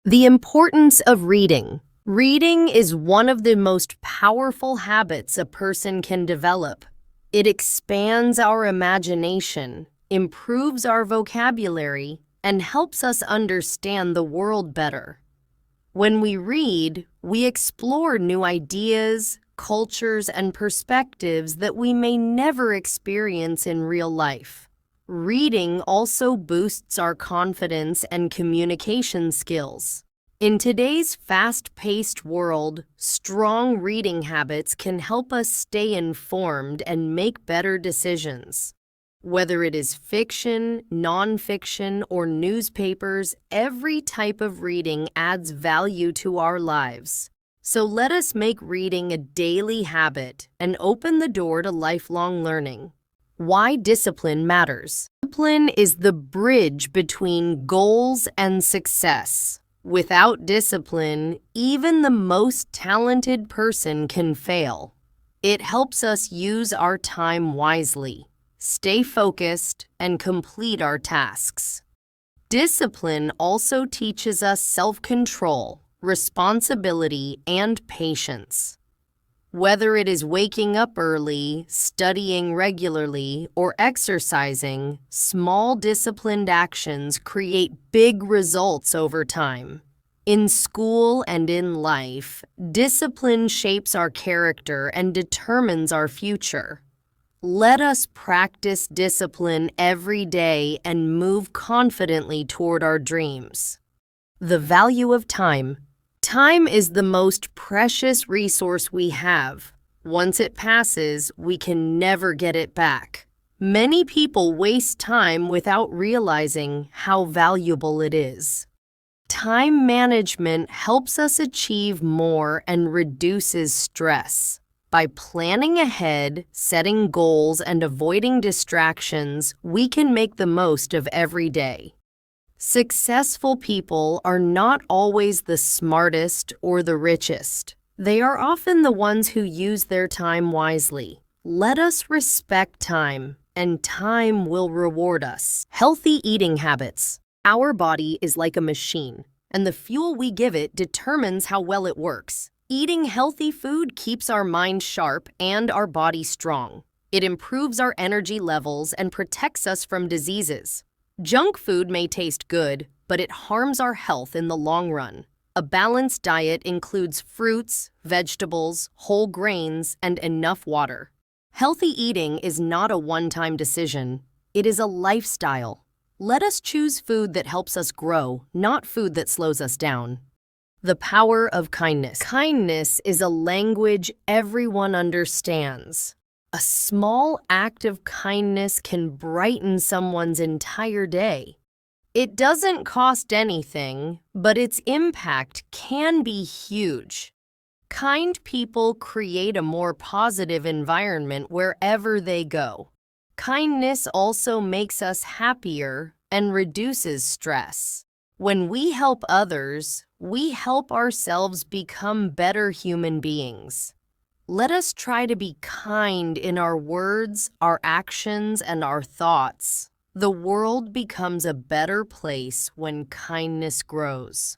The importance of reading. Reading is one of the most powerful habits a person can develop. It expands our imagination, improves our vocabulary, and helps us understand the world better. When we read, we explore new ideas, cultures, and perspectives that we may never experience in real life. Reading also boosts our confidence and communication skills. In today's fast-paced world, strong reading habits can help us stay informed and make better decisions. Whether it is fiction, nonfiction, or newspapers, every type of reading adds value to our lives. So let us make reading a daily habit and open the door to lifelong learning. Why discipline matters. Discipline is the bridge between goals and success. Without discipline, even the most talented person can fail. It helps us use our time wisely, stay focused, and complete our tasks. Discipline also teaches us self-control, responsibility, and patience. Whether it is waking up early, studying regularly, or exercising, small disciplined actions create big results over time. In school and in life, discipline shapes our character and determines our future. Let us practice discipline every day and move confidently toward our dreams. The value of time. Time is the most precious resource we have. Once it passes, we can never get it back. Many people waste time without realizing how valuable it is. Time management helps us achieve more and reduces stress. By planning ahead, setting goals, and avoiding distractions, we can make the most of every day. Successful people are not always the smartest or the richest. They are often the ones who use their time wisely. Let us respect time, and time will reward us. Healthy eating habits. Our body is like a machine, and the fuel we give it determines how well it works. Eating healthy food keeps our mind sharp and our body strong. It improves our energy levels and protects us from diseases. Junk food may taste good, but it harms our health in the long run. A balanced diet includes fruits, vegetables, whole grains, and enough water. Healthy eating is not a one-time decision. It is a lifestyle. Let us choose food that helps us grow, not food that slows us down. The power of kindness. Kindness is a language everyone understands. A small act of kindness can brighten someone's entire day. It doesn't cost anything, but its impact can be huge. Kind people create a more positive environment wherever they go. Kindness also makes us happier and reduces stress. When we help others, we help ourselves become better human beings. Let us try to be kind in our words, our actions, and our thoughts. The world becomes a better place when kindness grows.